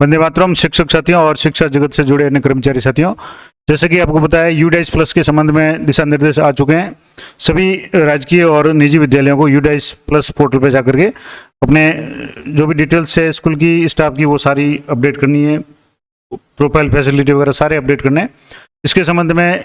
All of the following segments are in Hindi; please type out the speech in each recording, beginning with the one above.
वंदे मातरम शिक्षक साथियों और शिक्षा जगत से जुड़े अन्य कर्मचारी साथियों, जैसे कि आपको पता है यूडाइस प्लस के संबंध में दिशा निर्देश आ चुके हैं। सभी राजकीय और निजी विद्यालयों को यूडाइस प्लस पोर्टल पर जाकर के अपने जो भी डिटेल्स है स्कूल की, स्टाफ की, वो सारी अपडेट करनी है। प्रोफाइल फैसिलिटी वगैरह सारे अपडेट करने हैं। इसके संबंध में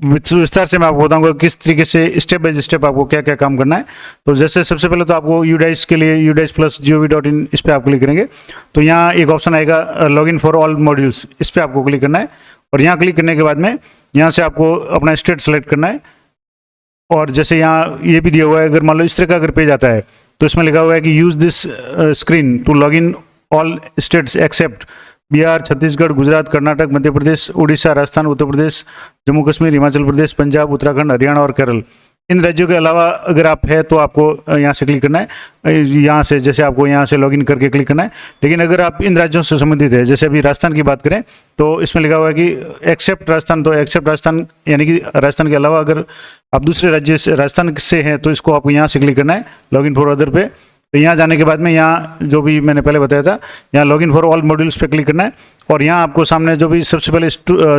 विस्तार से मैं आपको बताऊंगा किस तरीके से स्टेप बाय स्टेप आपको क्या क्या काम करना है। तो जैसे सबसे पहले तो आपको यूडाइस के लिए UDAIS+gov.in इस पर आप क्लिक करेंगे तो यहाँ एक ऑप्शन आएगा लॉगिन फॉर ऑल मॉड्यूल्स, इस पर आपको क्लिक करना है। और यहाँ क्लिक करने के बाद में यहाँ से आपको अपना स्टेट सेलेक्ट करना है। और जैसे यहाँ ये भी दिया हुआ है, अगर मान लो इस तरह का अगर पेज आता है तो इसमें लिखा हुआ है कि use this screen to log in all states except Bihar, Chhattisgarh, Gujarat, Karnataka, Madhya Pradesh, Orissa, Rajasthan, Uttar Pradesh, Jammu Kashmir, Himachal Pradesh, Punjab, Uttarakhand, Haryana और केरल। इन राज्यों के अलावा अगर आप है तो आपको यहाँ से क्लिक करना है। यहाँ से जैसे आपको यहाँ से लॉगिन करके क्लिक करना है। लेकिन अगर आप इन राज्यों से संबंधित है, जैसे अभी राजस्थान की बात करें तो इसमें लिखा हुआ है कि एक्सेप्ट राजस्थान, तो एक्सेप्ट राजस्थान यानी कि राजस्थान के अलावा अगर आप दूसरे राज्य से राजस्थान से हैं तो इसको आपको यहाँ से क्लिक करना है लॉगिन फॉर अदर पे। तो यहाँ जाने के बाद में यहाँ जो भी मैंने पहले बताया था, यहाँ लॉगिन फॉर ऑल मॉड्यूल्स पे क्लिक करना है। और यहाँ आपको सामने जो भी सबसे पहले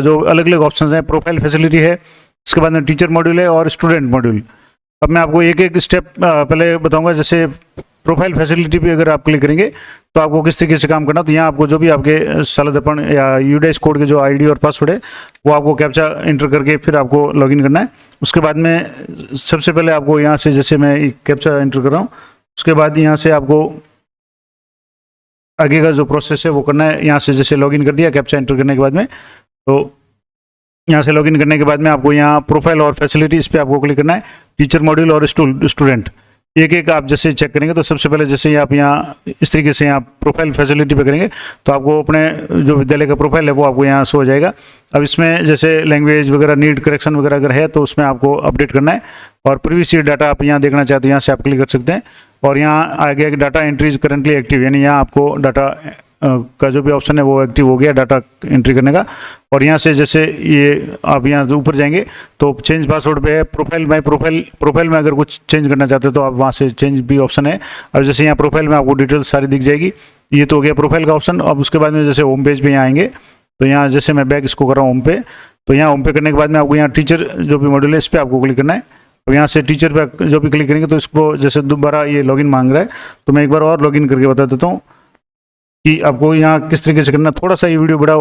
जो अलग अलग ऑप्शंस हैं, प्रोफाइल फैसिलिटी है, इसके बाद में टीचर मॉड्यूल है और स्टूडेंट मॉड्यूल। अब मैं आपको एक एक स्टेप पहले बताऊंगा। जैसे प्रोफाइल फैसिलिटी पे अगर आप क्लिक करेंगे तो आपको किस तरीके से काम करना। तो यहाँ आपको जो भी आपके सालादर्पण या यूडाइस कोड के जो ID और पासवर्ड है वो आपको कैप्चा एंटर करके फिर आपको लॉगिन करना है। उसके बाद में सबसे पहले आपको यहाँ से, जैसे मैं कैप्चा एंटर कर रहा हूँ, उसके बाद यहाँ से आपको आगे का जो प्रोसेस है वो करना है। यहाँ से जैसे लॉगिन कर दिया कैप्चा एंटर करने के बाद में, तो यहाँ से लॉगिन करने के बाद में आपको यहाँ प्रोफाइल और फैसिलिटी, इस पर आपको क्लिक करना है। टीचर मॉड्यूल और स्टूडेंट एक एक आप जैसे चेक करेंगे तो सबसे पहले जैसे आप यहाँ इस तरीके से यहाँ प्रोफाइल फैसिलिटी पे करेंगे तो आपको अपने जो विद्यालय का प्रोफाइल है वो आपको यहाँ शो हो जाएगा। अब इसमें जैसे लैंग्वेज वगैरह नीड करेक्शन वगैरह अगर है तो उसमें आपको अपडेट करना है। और प्रीवियस ईयर डाटा आप यहाँ देखना चाहते हो, यहाँ से आप क्लिक कर सकते हैं। और यहाँ आ गया कि data entry is currently active, यानी यहाँ आपको डाटा का जो भी ऑप्शन है वो एक्टिव हो गया डाटा एंट्री करने का। और यहाँ से जैसे ये आप यहाँ से ऊपर जाएंगे तो चेंज पासवर्ड पे है। प्रोफाइल में अगर कुछ चेंज करना चाहते हो तो आप वहाँ से चेंज भी ऑप्शन है। अब जैसे यहाँ प्रोफाइल में आपको डिटेल्स सारी दिख जाएगी। ये तो हो गया प्रोफाइल का ऑप्शन। अब उसके बाद में जैसे होम पेज पे यहाँ आएंगे तो यहाँ जैसे मैं बैक इसको कर रहा हूँ होम पे, तो यहाँ होम पे करने के बाद में आपको यहाँ टीचर जो भी मॉड्यूल है इस पर आपको क्लिक करना है। अब यहाँ से टीचर पे जो भी क्लिक करेंगे तो इसको जैसे दोबारा ये लॉगिन मांग रहा है, तो मैं एक बार और लॉगिन करके बता देता हूँ कि आपको यहाँ किस तरीके से करना। थोड़ा सा ये वीडियो बड़ा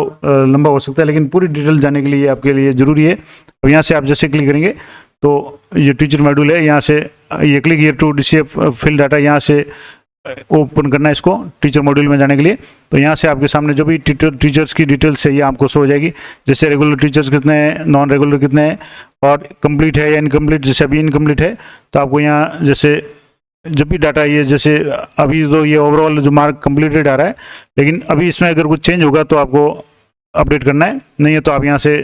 लंबा हो सकता है लेकिन पूरी डिटेल जानने के लिए आपके लिए ज़रूरी है। अब यहाँ से आप जैसे क्लिक करेंगे तो ये टीचर मॉड्यूल है, यहाँ से ये click here to receive fill data, यहाँ से ओपन करना है इसको टीचर मॉड्यूल में जाने के लिए। तो यहाँ से आपके सामने जो भी टीचर्स की डिटेल्स है ये आपको शो हो जाएगी। जैसे रेगुलर टीचर्स कितने हैं, नॉन रेगुलर कितने हैं, और कंप्लीट है या इनकम्प्लीट। जैसे अभी इनकम्प्लीट है तो आपको यहाँ जैसे जब भी डाटा ये जैसे अभी तो ये ओवरऑल जो मार्क कंप्लीटेड आ रहा है, लेकिन अभी इसमें अगर कुछ चेंज होगा तो आपको अपडेट करना है, नहीं है तो आप यहाँ से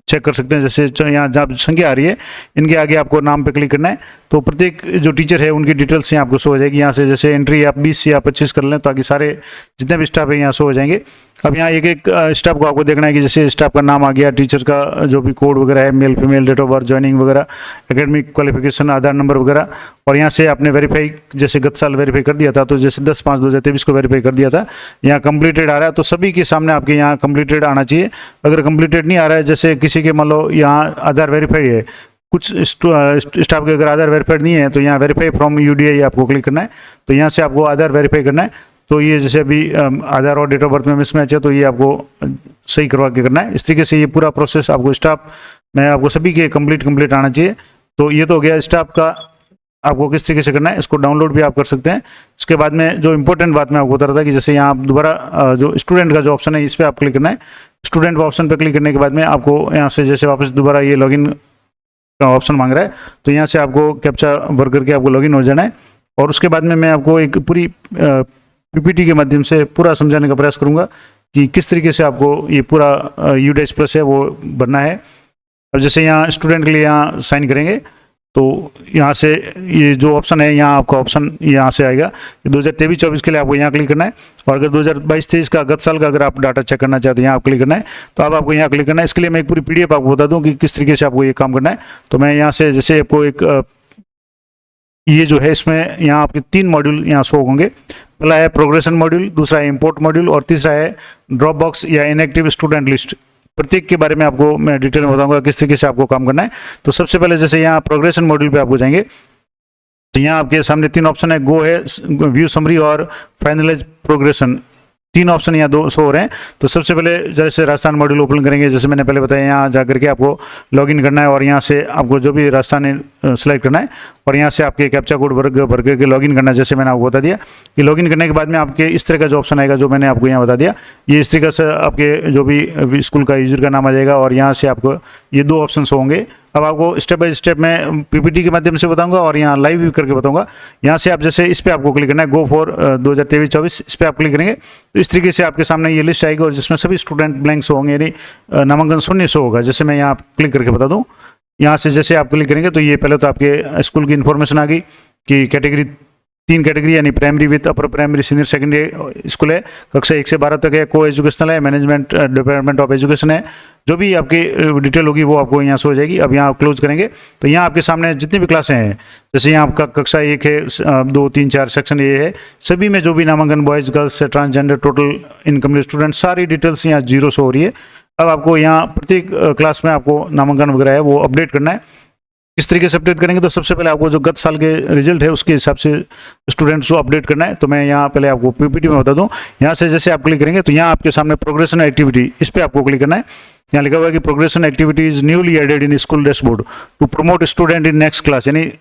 चेक कर सकते हैं। जैसे यहाँ जहाँ संख्या आ रही है इनके आगे आपको नाम पे क्लिक करना है तो प्रत्येक जो टीचर है उनकी डिटेल्स यहाँ आपको शो हो जाएगी। यहाँ से जैसे एंट्री आप 20 या 25 कर लें ताकि सारे जितने भी स्टाफ है यहाँ शो हो जाएंगे। अब यहाँ एक एक स्टाफ को आपको देखना है कि जैसे स्टाफ का नाम आ गया, टीचर का जो भी कोड वगैरह है, male female, date of birth, joining वगैरह, एकेडमिक क्वालिफिकेशन, आधार नंबर वगैरह। और यहाँ से आपने वेरीफाई जैसे गत साल वेरीफाई कर दिया था तो जैसे 10/5/2023 को वेरीफाई कर दिया था, यहाँ कंप्लीटेड आ रहा है तो सभी के सामने आपके यहाँ कंप्लीटेड आना चाहिए। अगर कंप्लीटेड नहीं आ रहा है, जैसे किसी के मान लो यहाँ आधार वेरीफाइड है, कुछ स्टाफ के अगर आधार वेरीफाइड नहीं है तो यहाँ वेरीफाई फ्रॉम UDI आपको क्लिक करना है। तो यहाँ से आपको आधार वेरीफाई करना है। तो ये जैसे अभी आधार और डेट ऑफ बर्थ में मिसमैच है तो ये आपको सही करवा के करना है। इस तरीके से ये पूरा प्रोसेस आपको स्टाफ में आपको सभी के कंप्लीट आना चाहिए। तो ये तो हो गया स्टाफ का आपको किस तरीके से करना है। इसको डाउनलोड भी आप कर सकते हैं। इसके बाद में जो इंपॉर्टेंट बात मैं आपको बता रहा था कि जैसे यहाँ आप दोबारा जो स्टूडेंट का जो ऑप्शन है इस पर आप क्लिक करना है। स्टूडेंट ऑप्शन पर क्लिक करने के बाद में आपको यहाँ से जैसे वापस दोबारा ये लॉगिन का ऑप्शन मांग रहा है तो यहाँ से आपको कैप्चा भर करके आपको लॉगिन हो जाना है। और उसके बाद में मैं आपको एक पूरी PPT के माध्यम से पूरा समझाने का प्रयास करूँगा कि किस तरीके से आपको ये पूरा UDAIS+ है वो भरना है। अब जैसे यहाँ स्टूडेंट के लिए यहाँ साइन करेंगे तो यहाँ से ये जो ऑप्शन है यहाँ आपका ऑप्शन यहाँ से आएगा 2023-24 के लिए आपको यहाँ क्लिक करना है। और अगर 2022-23 का गत साल का अगर आप डाटा चेक करना चाहते हैं यहाँ आप क्लिक करना है तो अब आपको यहाँ क्लिक करना है। इसके लिए मैं एक पूरी PDF आपको बता दूँ कि किस तरीके से आपको ये काम करना है। तो मैं यहाँ से जैसे आपको एक ये जो है इसमें यहाँ आपके 3 मॉड्यूल यहाँ शो होंगे। पहला है प्रोग्रेशन मॉड्यूल, दूसरा है इंपोर्ट मॉड्यूल और तीसरा है ड्रॉप बॉक्स या इनएक्टिव स्टूडेंट लिस्ट। प्रत्येक के बारे में आपको मैं डिटेल में बताऊंगा किस तरीके से आपको काम करना है। तो सबसे पहले जैसे यहाँ प्रोग्रेशन मॉड्यूल पे आपको जाएंगे तो यहाँ आपके सामने 3 ऑप्शन है, गो है, व्यू समरी और फाइनलाइज प्रोग्रेशन। 3 ऑप्शन यहाँ 2 शो हो रहे हैं। तो सबसे पहले जैसे राजस्थान मॉड्यूल ओपन करेंगे, जैसे मैंने पहले बताया, यहाँ जा करके आपको लॉगिन करना है और यहाँ से आपको जो भी राजस्थान सेलेक्ट करना है और यहाँ से आपके कैप्चा कोड भर करके लॉगिन करना है। जैसे मैंने आपको बता दिया कि लॉगिन करने के बाद में आपके इस तरह का जो ऑप्शन आएगा, जो मैंने आपको यहाँ बता दिया, ये इस तरीके से आपके जो भी स्कूल का यूजर का नाम आ जाएगा और यहाँ से आपको ये 2 ऑप्शन होंगे। अब आपको स्टेप बाय स्टेप मैं पीपीटी के माध्यम से बताऊंगा और यहाँ लाइव भी करके बताऊंगा। यहाँ से आप जैसे इस पर आपको क्लिक करना है, गो फॉर 2023-24, इस पर आप क्लिक करेंगे तो इस तरीके से आपके सामने ये लिस्ट आएगी और जिसमें सभी स्टूडेंट ब्लैंक शो होंगे, यानी नामांकन शून्य शो होगा। जैसे मैं यहाँ क्लिक करके बता दूँ, यहाँ से जैसे आप क्लिक करेंगे तो ये पहले तो आपके स्कूल की इन्फॉर्मेशन आ गई कि कैटेगरी 3 कैटेगरी यानी primary with upper primary senior secondary school है, कक्षा 1 से 12 तक है, को एजुकेशनल है, मैनेजमेंट डिपार्टमेंट ऑफ एजुकेशन है। जो भी आपकी डिटेल होगी वो आपको यहाँ से हो जाएगी। अब यहाँ आप क्लोज करेंगे तो यहाँ आपके सामने जितनी भी क्लासें हैं, जैसे यहाँ आपका कक्षा 1 है, 2, 3, 4 सेक्शन ये है, सभी में जो भी नामांकन boys girls transgender total incomplete student सारी डिटेल्स यहाँ 0 शो हो रही है। अब आपको यहाँ प्रत्येक क्लास में आपको नामांकन वगैरह है वो अपडेट करना है। किस तरीके से अपडेट करेंगे तो सबसे पहले आपको जो गत साल के रिजल्ट है उसके हिसाब से स्टूडेंट्स को अपडेट करना है। तो मैं यहाँ पहले आपको पीपीटी में बता दूँ। यहाँ से जैसे आप क्लिक करेंगे तो यहाँ आपके सामने प्रोग्रेशन एक्टिविटी, इस पर आपको क्लिक करना है। यहाँ लिखा हुआ है कि progression activity is newly added in school dashboard to promote student in next class, यानी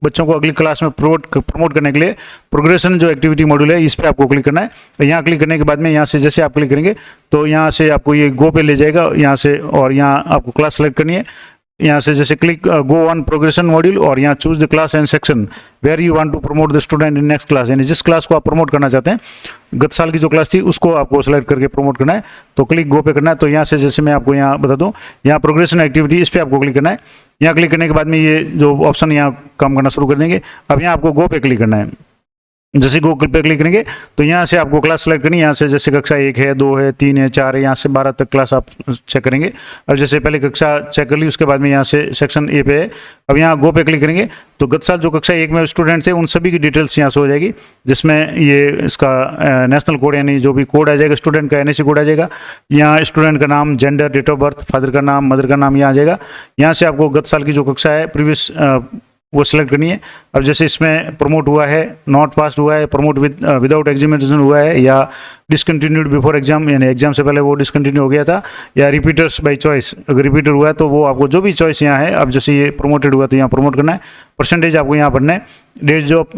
बच्चों को अगली क्लास में प्रमोट करने के लिए प्रोग्रेशन जो एक्टिविटी मॉड्यूल है इस पर आपको क्लिक करना है। तो यहाँ क्लिक करने के बाद में यहाँ से जैसे आप क्लिक करेंगे तो यहाँ से आपको ये गो पे ले जाएगा यहाँ से, और यहाँ आपको क्लास सेलेक्ट करनी है। यहाँ से जैसे click go on progression module और यहाँ choose the class and section where you want to promote the student in next class, यानी जिस क्लास को आप प्रमोट करना चाहते हैं, गत साल की जो क्लास थी उसको आपको सेलेक्ट करके प्रमोट करना है। तो क्लिक गो पे करना है। तो यहाँ से जैसे मैं आपको यहाँ बता दूँ, यहाँ प्रोग्रेशन एक्टिविटी इस पर आपको क्लिक करना है। यहाँ क्लिक करने के बाद में ये जो ऑप्शन यहाँ काम करना शुरू कर देंगे। अब यहाँ आपको गो पे क्लिक करना है। जैसे गो पे क्लिक करेंगे तो यहाँ से आपको क्लास सेलेक्ट करनी है। यहाँ से जैसे कक्षा 1 है, 2 है, 3 है, 4 है, यहाँ से 12 तक क्लास आप चेक करेंगे। अब जैसे पहले कक्षा चेक कर ली, उसके बाद में यहाँ से सेक्शन ए पे है। अब यहाँ गो पे क्लिक करेंगे तो गत साल जो कक्षा 1 में स्टूडेंट थे उन सभी की डिटेल्स यहाँ से हो जाएगी, जिसमें ये इसका नेशनल कोड यानी जो भी कोड आ जाएगा स्टूडेंट का, एनएससी कोड आ जाएगा। यहाँ स्टूडेंट का नाम, gender, date of birth, father का नाम, मदर का नाम यहाँ आ जाएगा। यहाँ से आपको गत साल की जो कक्षा है प्रीवियस वो सिलेक्ट करनी है। अब जैसे इसमें प्रमोट हुआ है, नॉट पास हुआ है, प्रमोट विदाउट एग्जामिनेशन हुआ है, या डिसकंटिन्यूड बिफोर एग्जाम यानी एग्जाम से पहले वो डिसकंटिन्यू हो गया था, या रिपीटर्स बाय चॉइस, अगर रिपीटर हुआ है तो वो आपको जो भी चॉइस यहाँ है। अब जैसे ये प्रमोटेड हुआ तो यहाँ प्रमोट करना है। परसेंटेज आपको यहाँ भरना है। डेज जो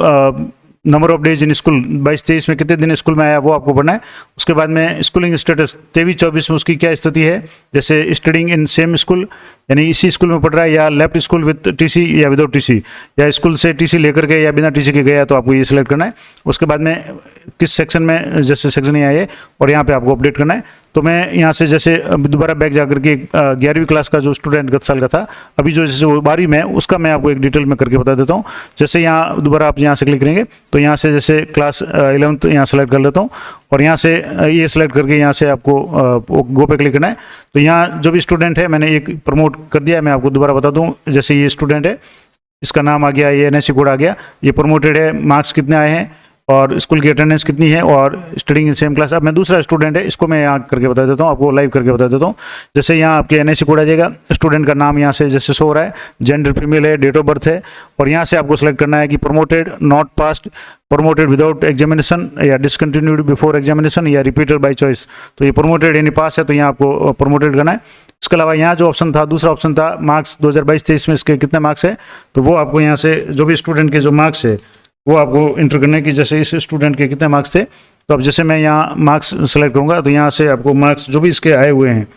number of days in school 22-23 में कितने दिन स्कूल में आया वो आपको पढ़ना है। उसके बाद में स्कूलिंग स्टेटस 23-24 में उसकी क्या स्थिति है, जैसे स्टडिंग इन सेम स्कूल यानी इसी स्कूल में पढ़ रहा है, या लेफ्ट स्कूल विद टीसी या विदाउट टीसी, या स्कूल से टीसी लेकर के या बिना टीसी के गया, तो आपको ये सिलेक्ट करना है। उसके बाद में किस सेक्शन में, जैसे सेक्शन ये है और यहाँ पे आपको अपडेट करना है। तो मैं यहाँ से जैसे दोबारा बैक जाकर के 11वीं क्लास का जो स्टूडेंट गत साल का था, अभी जो जैसे 12वीं में, उसका मैं आपको एक डिटेल में करके बता देता हूँ। जैसे यहाँ दोबारा आप यहाँ से क्लिक करेंगे तो यहाँ से जैसे क्लास 11th यहाँ सेलेक्ट कर लेता हूँ और यहाँ से ये सेलेक्ट करके यहाँ से आपको गो पे क्लिक करना है। तो यहाँ जो भी स्टूडेंट है मैंने एक प्रमोट कर दिया है। मैं आपको दोबारा बता दूँ, जैसे ये स्टूडेंट है, इसका नाम आ गया, ये एनएससी कोड आ गया, ये प्रमोटेड है, मार्क्स कितने आए हैं और स्कूल की अटेंडेंस कितनी है और स्टडिंग इन सेम क्लास। अब मैं दूसरा स्टूडेंट है, इसको मैं यहाँ करके बता देता हूँ, आपको लाइव करके बता देता हूँ। जैसे यहाँ आपके एनएससी कोड आ जाएगा, स्टूडेंट का नाम यहाँ से जैसे शो हो रहा है, जेंडर फीमेल है, डेट ऑफ बर्थ है, और यहाँ से आपको सेलेक्ट करना है कि promoted, not passed, promoted without examination, या डिसकंटिन्यूड बिफोर एग्जामिनेशन, या रिपीटेड बाय चॉइस। तो ये प्रमोटेड यानी पास है, तो यहाँ आपको प्रमोटेड करना है। इसके अलावा यहाँ जो ऑप्शन था, दूसरा ऑप्शन था मार्क्स 2022-23 में इसके कितने मार्क्स है, तो वो आपको यहाँ से जो भी स्टूडेंट के जो मार्क्स है वो आपको इंटर करने की, जैसे इस स्टूडेंट के कितने मार्क्स थे। तो अब जैसे मैं यहाँ मार्क्स सेलेक्ट करूँगा तो यहाँ से आपको मार्क्स जो भी इसके आए हुए हैं,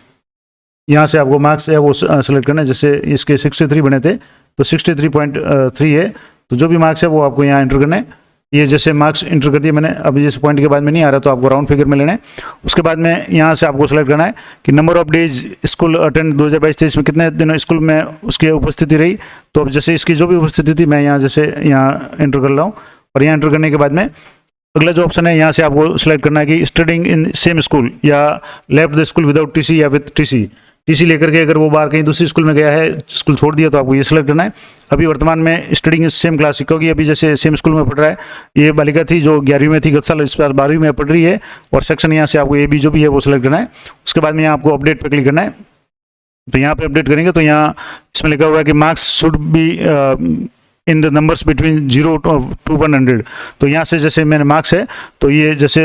यहाँ से आपको मार्क्स है वो सेलेक्ट करना है। जैसे इसके 63 बने थे तो 63.3 है, तो जो भी मार्क्स है वो आपको यहाँ इंटर करना है। ये जैसे मार्क्स इंटर कर दिए मैंने, अभी जैसे पॉइंट के बाद में नहीं आ रहा तो आपको राउंड फिगर में लेना है। उसके बाद में यहाँ से आपको सेलेक्ट करना है कि number of days school attend 2022-23 में कितने दिन स्कूल में उसकी उपस्थिति रही। तो अब जैसे इसकी जो भी उपस्थिति थी मैं यहाँ जैसे यहाँ इंटर कर रहा हूँ, और यहाँ इंटर करने के बाद में अगला जो ऑप्शन है यहाँ से आपको सेलेक्ट करना है कि स्टडिंग इन सेम स्कूल या left the school without TC या विद टीसी, टीसी लेकर के अगर वो बाहर कहीं दूसरी स्कूल में गया है, स्कूल छोड़ दिया, तो आपको ये सिलेक्ट करना है। अभी वर्तमान में स्टडिंग इन सेम क्लास, क्योंकि अभी जैसे सेम स्कूल में पढ़ रहा है, ये बालिका थी जो 11वीं में थी गत साल, इस बार 12वीं में पढ़ रही है, और सेक्शन यहाँ से आपको ए बी जो भी है वो सिलेक्ट करना है। उसके बाद में यहाँ आपको अपडेट पे क्लिक करना है। तो यहाँ पे अपडेट करेंगे तो यहाँ इसमें लिखा हुआ है कि marks should be in the numbers between 0 to 100। तो यहाँ से जैसे मेरे मार्क्स है, तो ये जैसे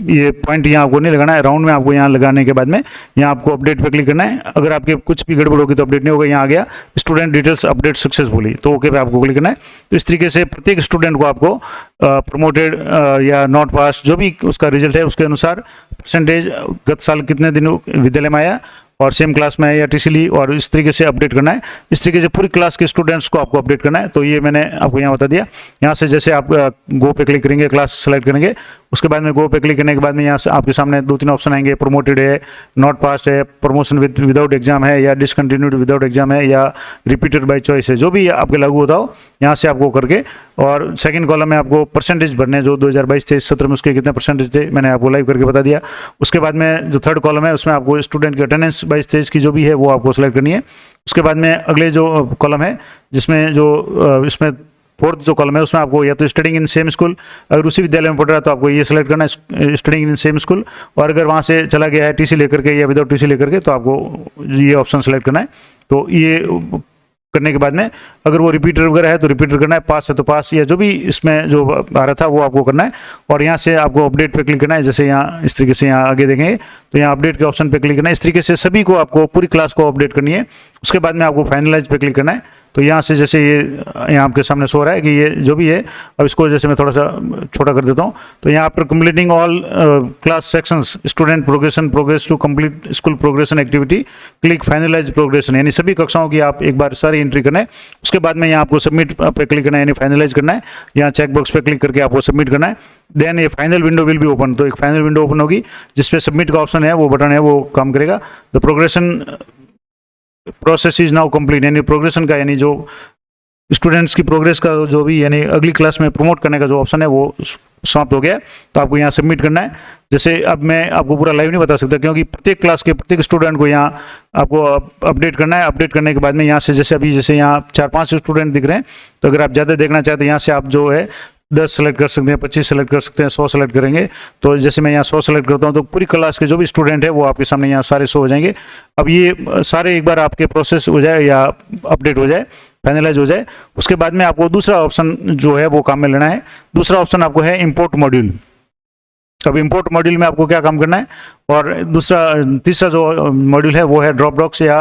ये पॉइंट यहाँ आपको नहीं लगाना है, राउंड में आपको यहाँ लगाने के बाद में यहाँ आपको अपडेट पे क्लिक करना है। अगर आपके कुछ भी गड़बड़ होगी तो अपडेट नहीं होगा। यहाँ आ गया स्टूडेंट डिटेल्स अपडेट सक्सेसफुली, तो ओके पे आपको क्लिक करना है। तो इस तरीके से प्रत्येक स्टूडेंट को आपको प्रमोटेड या नॉट पास जो भी उसका रिजल्ट है उसके अनुसार परसेंटेज, गत साल कितने दिन विद्यालय में आया और सेम क्लास में है या टीसी ली, और इस तरीके से अपडेट करना है। इस तरीके से पूरी क्लास के स्टूडेंट्स को आपको अपडेट करना है। तो ये मैंने आपको यहाँ बता दिया। यहाँ से जैसे आप गो पे क्लिक करेंगे, क्लास सेलेक्ट करेंगे, उसके बाद में गो पे क्लिक करने के बाद में यहाँ से आपके सामने 2-3 ऑप्शन आएंगे, प्रमोटेड है, नॉट पास्ड है, प्रमोशन विदाउट एग्जाम है, या डिसकंटिन्यूड विदाउट एग्जाम है, या रिपीटेड बाय चॉइस है, जो भी आपके लागू होता हो यहाँ से आपको करके। और सेकंड कॉलम में आपको परसेंटेज भरने, जो 2022-23 सत्र में उसके कितने परसेंटेज थे मैंने आपको लाइव करके बता दिया। उसके बाद में जो थर्ड कॉलम है उसमें आपको स्टूडेंट की अटेंडेंस 22-23 की जो भी है वो आपको सेलेक्ट करनी है। उसके बाद में अगले जो कॉलम है जिसमें जो इसमें फोर्थ जो कॉलम है उसमें आपको या तो स्टडिंग इन सेम स्कूल, अगर उसी विद्यालय में पढ़ रहा है तो आपको ये सिलेक्ट करना है स्टडिंग इन सेम स्कूल, और अगर वहाँ से चला गया है टीसी लेकर के या विदाउट टीसी लेकर के तो आपको ये ऑप्शन सेलेक्ट करना है। तो ये करने के बाद में अगर वो रिपीटर वगैरह है तो रिपीटर करना है, पास है तो पास, या जो भी इसमें जो आ रहा था वो आपको करना है। और यहाँ से आपको अपडेट पे क्लिक करना है। जैसे यहाँ इस तरीके से यहाँ आगे देखेंगे तो यहाँ अपडेट के ऑप्शन पे क्लिक करना है। इस तरीके से सभी को आपको पूरी क्लास को अपडेट करनी है। उसके बाद में आपको फाइनलाइज पे क्लिक करना है। तो यहाँ से जैसे ये यहाँ आपके सामने शो रहा है कि ये जो भी है, अब इसको जैसे मैं थोड़ा सा छोटा कर देता हूँ। तो यहाँ पर completing all class sections student progress to complete school progression activity click finalise progression, यानी सभी कक्षाओं की आप एक बार सारी एंट्री करना है। उसके बाद में यहाँ आपको सबमिट पे क्लिक करना है, यानी फाइनलाइज करना है। यहाँ चेक बॉक्स पे क्लिक करके आपको सबमिट करना है। देन ये final window will be open, तो एक फाइनल विंडो ओपन होगी जिसपे सबमिट का ऑप्शन है, वो बटन है, वो काम करेगा। The progression process is now complete, यानी प्रोग्रेशन का, यानी जो स्टूडेंट्स की प्रोग्रेस का जो भी यानी अगली क्लास में प्रमोट करने का जो ऑप्शन है वो समाप्त हो गया। तो आपको यहाँ सबमिट करना है। जैसे अब मैं आपको पूरा लाइव नहीं बता सकता क्योंकि प्रत्येक क्लास के प्रत्येक स्टूडेंट को यहाँ आपको अपडेट करना है। अपडेट करने के बाद में यहाँ से जैसे अभी जैसे यहाँ 4-5 स्टूडेंट दिख रहे हैं, तो अगर आप ज़्यादा देखना चाहते हैं यहाँ से आप जो है 10 सेलेक्ट कर सकते हैं, 25 सेलेक्ट कर सकते हैं, 100 सेलेक्ट करेंगे। तो जैसे मैं यहाँ 100 सेलेक्ट करता हूँ तो पूरी क्लास के जो भी स्टूडेंट है वो आपके सामने यहाँ सारे शो हो जाएंगे। अब ये सारे एक बार आपके प्रोसेस हो जाए या अपडेट हो जाए, फाइनलाइज हो जाए, उसके बाद में आपको दूसरा ऑप्शन जो है वो काम में लेना है। दूसरा ऑप्शन आपको है इंपोर्ट मॉड्यूल। अब इंपोर्ट मॉड्यूल में आपको क्या काम करना है, और तीसरा जो मॉड्यूल है वो है ड्रॉप बॉक्स या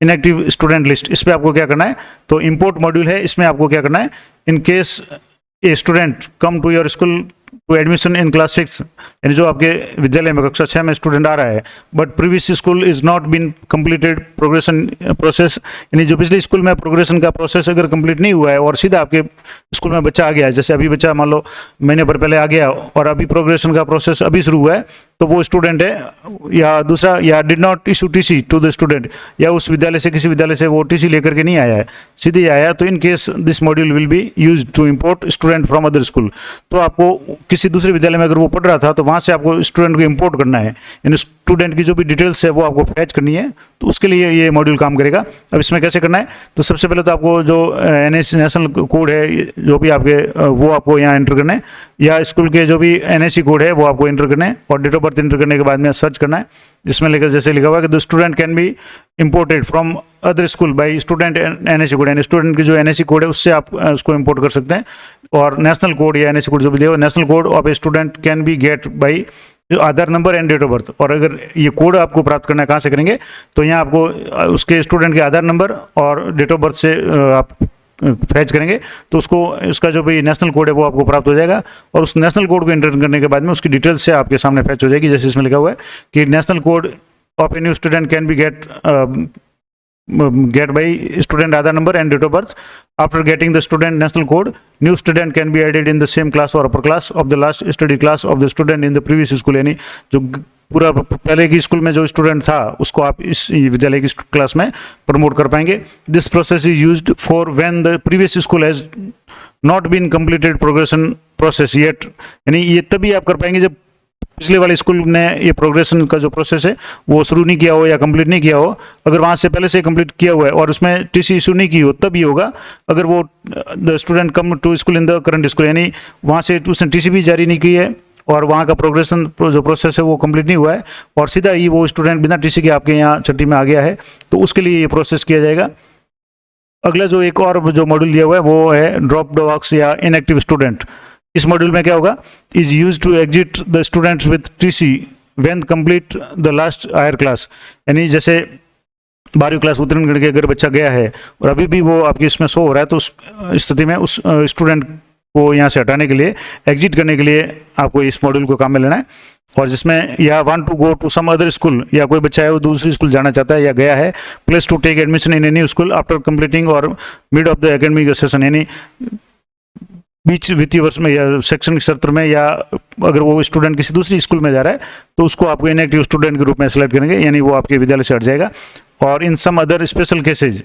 इनएक्टिव स्टूडेंट लिस्ट। इस पर आपको क्या करना है, तो इंपोर्ट मॉड्यूल है, इसमें आपको क्या करना है, in case a student come to your school to admission in class 6, यानी जो आपके विद्यालय में कक्षा 6 में स्टूडेंट आ रहा है but previous school is not been completed progression process, यानी जो पिछले स्कूल में प्रोग्रेशन का प्रोसेस अगर कंप्लीट नहीं हुआ है और सीधा आपके स्कूल में बच्चा आ गया है, जैसे अभी बच्चा मान लो महीने भर पहले आ गया और अभी प्रोग्रेशन का प्रोसेस अभी शुरू हुआ है, तो वो स्टूडेंट है, या दूसरा या did not issue TC to the student, या उस विद्यालय से किसी विद्यालय से वो टीसी लेकर के नहीं आया है, सीधे आया है, तो in case this module will be used to import student from other school. तो आपको किसी दूसरे विद्यालय में अगर वो पढ़ रहा था तो वहाँ से आपको स्टूडेंट को इंपोर्ट करना है, यानी स्टूडेंट की जो भी डिटेल्स है वो आपको फैच करनी है, तो उसके लिए ये मॉड्यूल काम करेगा। अब इसमें कैसे करना है, तो सबसे पहले तो आपको जो एनएससी नेशनल कोड है जो भी आपके वो आपको यहाँ एंटर करना है, या स्कूल के जो भी एनएससी कोड है वो आपको एंटर करना है, और डेट ऑफ बर्थ एंटर करने के बाद में सर्च करना है, जिसमें लेकर जैसे लिखा हुआ है कि the student can B imported from other school by student NSC code, यानी स्टूडेंट की जो एनएससी कोड है उससे आप उसको इंपोर्ट कर सकते हैं। और नेशनल कोड या एनएससी कोड जो भी दिया, national code of a student can be get by Aadhaar number and date of birth. और अगर ये कोड आपको प्राप्त करना है कहाँ से करेंगे, तो यहाँ आपको उसके स्टूडेंट के आधार नंबर और डेट ऑफ बर्थ से आप फैच करेंगे, तो उसका जो भी नेशनल कोड है वो आपको प्राप्त हो जाएगा, और उस नेशनल कोड को एंटर करने के बाद में उसकी डिटेल्स से आपके सामने फैच हो जाएगी। जैसे इसमें लिखा हुआ है कि national code of a new student can B get by student Aadhaar number and date of birth. After getting the student national code, new student can be added in the same class or upper class of the last study class of the student in the previous school, यानी जो पूरा पहले की स्कूल में जो स्टूडेंट था उसको आप इस विद्यालय की क्लास में प्रमोट कर पाएंगे। This process is used for when the previous school has not been completed progression process yet, यानी ये तभी आप कर पाएंगे जब पिछले वाले स्कूल ने ये प्रोग्रेशन का जो प्रोसेस है वो शुरू नहीं किया हो या कंप्लीट नहीं किया हो, अगर वहाँ से पहले से कंप्लीट किया हुआ है और उसमें टीसी इशू नहीं की हो तब ये होगा। अगर वो the student come to school in the current school, यानी वहाँ से उसने टीसी भी जारी नहीं की है और वहाँ का प्रोग्रेशन जो प्रोसेस है वो कंप्लीट नहीं हुआ है और सीधा ही वो स्टूडेंट बिना टीसी के आपके यहाँ छठी में आ गया है, तो उसके लिए ये प्रोसेस किया जाएगा। अगला जो एक और जो मॉड्यूल दिया हुआ है वो है ड्रॉप बॉक्स या इनएक्टिव स्टूडेंट। इस मॉड्यूल में क्या होगा, is use to exit the students with TC when complete the last higher class, यानी जैसे 12वीं क्लास उत्तीर्ण करके अगर बच्चा गया है और अभी भी वो आपके इसमें शो हो रहा है, तो उस स्थिति में उस स्टूडेंट को यहाँ से हटाने के लिए, एग्जिट करने के लिए आपको इस मॉड्यूल को काम में लेना है। और जिसमें या want to go to some other school, या कोई बच्चा है वो दूसरी स्कूल जाना चाहता है या गया है, place to take admission in a new school after completing or mid of the academic session, यानी बीच वित्तीय वर्ष में या शैक्षणिक सत्र में, या अगर वो स्टूडेंट किसी दूसरी स्कूल में जा रहा है तो उसको आपको इनएक्टिव स्टूडेंट के रूप में सेलेक्ट करेंगे, यानी वो आपके विद्यालय से हट जाएगा। और in some other special cases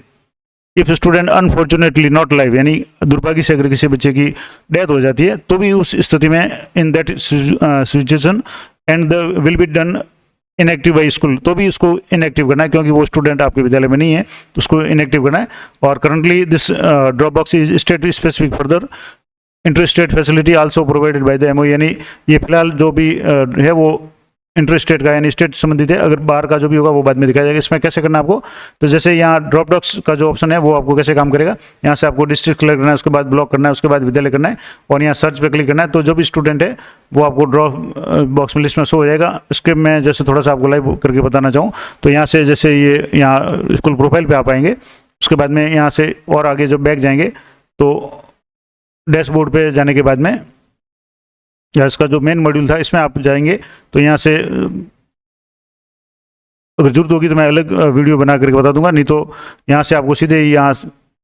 if student unfortunately not live, यानी दुर्भाग्य से अगर किसी बच्चे की डेथ हो जाती है तो भी उस स्थिति में in that situation and the will be done inactive by school, तो भी उसको इनएक्टिव करना है क्योंकि वो स्टूडेंट आपके विद्यालय में नहीं है, तो उसको इनएक्टिव करना है। और currently this drop box is state specific further interest rate facility also provided by the MO, यानी ये फिलहाल जो भी है वो इंटरेस्ट रेट का यानी स्टेट संबंधित है, अगर बाहर का जो भी होगा वो बाद में दिखाया जाएगा। इसमें कैसे करना है आपको, तो जैसे यहाँ ड्रॉप बॉक्स का जो ऑप्शन है वो आपको कैसे काम करेगा, यहाँ से आपको डिस्ट्रिक्ट सेलेक्ट करना है, उसके बाद ब्लॉक करना है, उसके बाद विद्यालय करना है और यहाँ सर्च पे क्लिक करना है, तो जो भी स्टूडेंट है वो आपको ड्रॉप बॉक्स में लिस्ट में शो हो जाएगा। इसके मैं जैसे थोड़ा सा आपको लाइव करके बताना चाहूँ तो यहाँ से जैसे ये यहाँ स्कूल प्रोफाइल पर आप आएंगे, उसके बाद में यहाँ से और आगे जब बैक जाएंगे तो डैशबोर्ड पे जाने के बाद में या इसका जो मेन मॉड्यूल था इसमें आप जाएंगे तो यहाँ से अगर जरूरत होगी तो मैं अलग वीडियो बना करके बता दूंगा, नहीं तो यहाँ से आपको सीधे यहाँ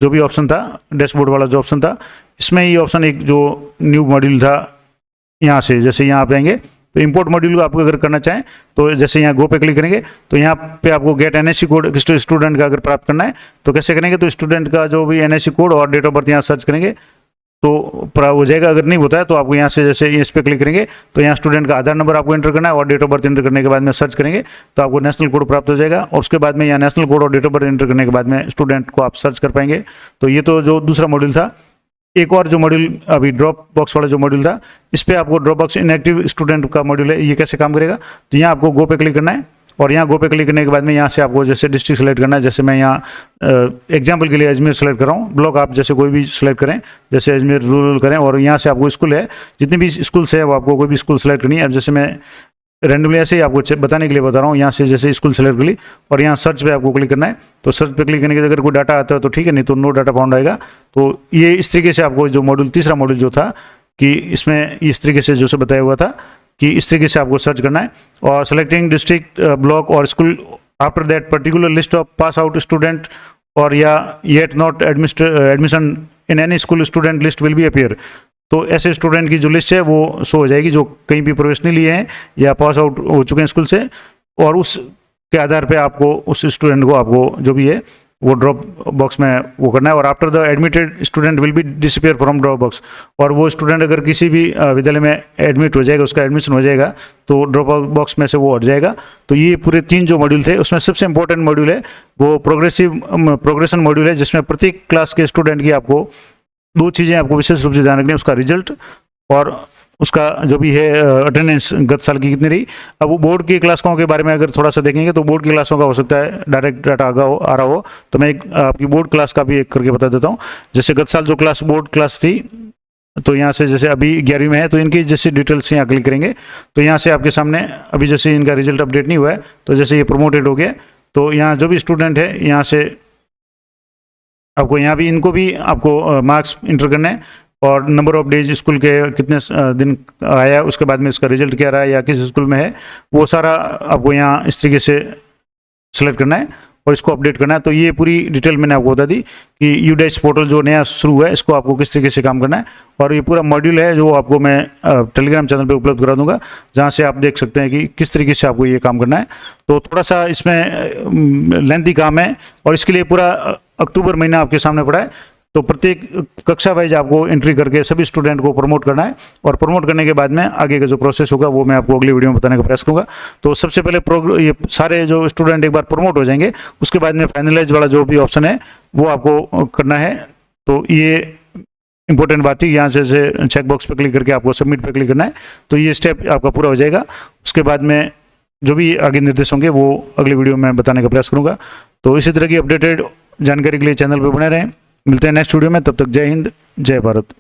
जो भी ऑप्शन था डैशबोर्ड वाला जो ऑप्शन था इसमें ये ऑप्शन एक जो न्यू मॉड्यूल था यहाँ से जैसे यहाँ आप आएंगे तो इंपोर्ट मॉड्यूल को आपको अगर करना चाहें तो जैसे यहाँ गो पे क्लिक करेंगे तो यहाँ पे आपको गेट एनआईसी कोड स्टूडेंट का अगर प्राप्त करना है तो कैसे करेंगे, तो स्टूडेंट का जो भी एनआईसी कोड और डेट ऑफ बर्थ यहाँ सर्च करेंगे तो प्राप्त हो जाएगा। अगर नहीं होता है तो आपको यहाँ से जैसे इस पे क्लिक करेंगे तो यहाँ स्टूडेंट का आधार नंबर आपको एंटर करना है और डेट ऑफ बर्थ एंटर करने के बाद में सर्च करेंगे तो आपको नेशनल कोड प्राप्त हो जाएगा और उसके बाद में यहाँ नेशनल कोड और डेट ऑफ बर्थ एंटर करने के बाद में स्टूडेंट को आप सर्च कर पाएंगे। तो ये तो जो दूसरा मॉड्यूल था। एक और जो मॉड्यूल अभी ड्रॉप बॉक्स वाला जो मॉड्यूल था इस पर आपको ड्रॉप बॉक्स इनएक्टिव स्टूडेंट का मॉड्यूल है, ये कैसे काम करेगा, तो यहाँ आपको गो पे क्लिक करना है और यहाँ गो पे क्लिक करने के बाद में यहाँ से आपको जैसे डिस्ट्रिक्ट सेलेक्ट करना है, जैसे मैं यहाँ एग्जाम्पल के लिए अजमेर सेलेक्ट कर रहा हूँ, ब्लॉक आप जैसे कोई भी सेलेक्ट करें, जैसे अजमेर रूरल करें और यहाँ से आपको स्कूल है जितनी भी स्कूल से है वो आपको कोई भी स्कूल सेलेक्ट करनी है। अब जैसे मैं रैंडमली ऐसे ही आपको बताने के लिए बता रहा हूँ, यहाँ से जैसे स्कूल सेलेक्ट कर ली और यहाँ सर्च पे आपको क्लिक करना है तो सर्च पे क्लिक करने के अगर कोई डाटा आता है तो ठीक है, नहीं तो नो डाटा फाउंड आएगा। तो ये इस तरीके से आपको जो मॉड्यूल तीसरा मॉड्यूल जो था कि इसमें इस तरीके से जो से बताया हुआ था कि इस तरीके से आपको सर्च करना है और सेलेक्टिंग डिस्ट्रिक्ट ब्लॉक और school after that particular list of pass out student और या yet not admission in any school student list will be appear. तो ऐसे स्टूडेंट की जो लिस्ट है वो शो हो जाएगी जो कहीं भी प्रवेश नहीं लिए हैं या पास आउट हो चुके हैं स्कूल से, और उस के आधार पे आपको उस स्टूडेंट को आपको जो भी है वो ड्रॉप बॉक्स में वो करना है। और after the admitted student will be disappear from drop box, और वो स्टूडेंट अगर किसी भी विद्यालय में एडमिट हो जाएगा, उसका एडमिशन हो जाएगा तो ड्रॉप बॉक्स में से वो हट जाएगा। तो ये पूरे 3 जो मॉड्यूल थे उसमें सबसे इंपॉर्टेंट मॉड्यूल है वो प्रोग्रेशन मॉड्यूल है, जिसमें प्रत्येक क्लास के स्टूडेंट की आपको 2 चीज़ें आपको विशेष रूप से ध्यान रखनी है, उसका रिजल्ट और उसका जो भी है अटेंडेंस गत साल की कितनी रही। अब वो बोर्ड की क्लासों के बारे में अगर थोड़ा सा देखेंगे तो बोर्ड की क्लासों का हो सकता है डायरेक्ट डाटा आ रहा हो, तो मैं एक आपकी बोर्ड क्लास का भी एक करके बता देता हूँ। जैसे गत साल जो क्लास बोर्ड क्लास थी तो यहाँ से जैसे अभी 11वीं में है तो इनकी जैसे डिटेल्स यहाँ क्लिक करेंगे तो यहाँ से आपके सामने अभी जैसे इनका रिजल्ट अपडेट नहीं हुआ है तो जैसे ये प्रमोटेड हो गया तो यहाँ जो भी स्टूडेंट है यहाँ से आपको यहाँ भी इनको भी आपको मार्क्स इंटर करने हैं और नंबर ऑफ डेज स्कूल के कितने दिन आया, उसके बाद में इसका रिजल्ट क्या रहा है या किस स्कूल में है वो सारा आपको यहाँ इस तरीके से सेलेक्ट करना है और इसको अपडेट करना है। तो ये पूरी डिटेल मैंने आपको बता दी कि यूडैश पोर्टल जो नया शुरू हुआ है इसको आपको किस तरीके से काम करना है, और ये पूरा मॉड्यूल है जो आपको मैं टेलीग्राम चैनल पे उपलब्ध करा दूंगा जहाँ से आप देख सकते हैं कि किस तरीके से आपको ये काम करना है। तो थोड़ा सा इसमें लेंथी काम है और इसके लिए पूरा अक्टूबर महीना आपके सामने पड़ा है। तो प्रत्येक कक्षा वाइज आपको एंट्री करके सभी स्टूडेंट को प्रमोट करना है, और प्रमोट करने के बाद में आगे का जो प्रोसेस होगा वो मैं आपको अगली वीडियो में बताने का प्रयास करूँगा। तो सबसे पहले ये सारे जो स्टूडेंट एक बार प्रमोट हो जाएंगे, उसके बाद में फाइनलाइज वाला जो भी ऑप्शन है वो आपको करना है। तो ये इंपॉर्टेंट बात है, यहाँ से चेक बॉक्स पे क्लिक करके आपको सबमिट पे क्लिक करना है। तो ये स्टेप आपका पूरा हो जाएगा। उसके बाद में जो भी आगे निर्देश होंगे वो अगली वीडियो में बताने का प्रयास करूँगा। तो इसी तरह की अपडेटेड जानकारी के लिए चैनल पर बने रहें। मिलते हैं नेक्स्ट वीडियो में, तब तक जय हिंद, जय भारत।